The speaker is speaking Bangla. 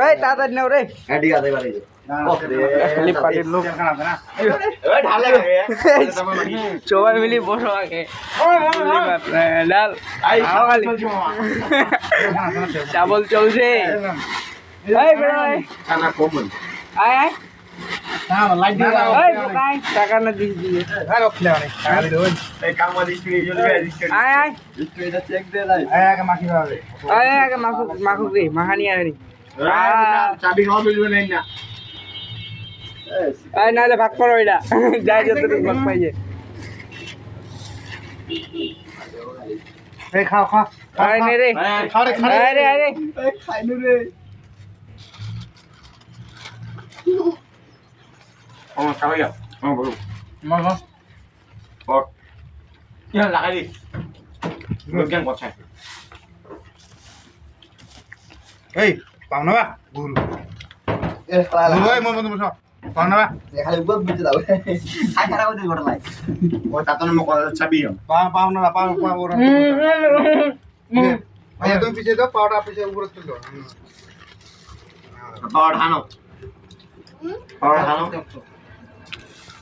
এই তাড়াতাড়ি নাও রে হ্যাঁ ঠিক আছে এবারে খালি পাটির লোক সবাই মিলে বসো আগে ডাল খাও খালি চাবল চলছে এই বেড়া খানা কম আয় আয় এই বোকাই টাকা না দিস দিয়ে আয় আয় চেক দে লাই আয় আগে মাখুক রে মাখানি আগে চাবি খাওয়া মিলবে না আয় নাহলে ভাগ করো এটা যাই যতটুকু ভাগ পাইছে খাও খাও আয় নে রে আয় রে আয় রে খাইনু রে কামাই গা বলো और यहाँ लगा दी লোকজন বসে এই পাও না বা ভুল এ খালা ওই মন বসো পাও না বা খালি উপর বিতে দাও খাই খারাপ হতে গড় লাই ও তাতনে মো কথা চাবি পাও না পাও ওরা আরে তুমি পিছে দাও পাওটা পিছে উপরে তুলো পাওয়ার হানো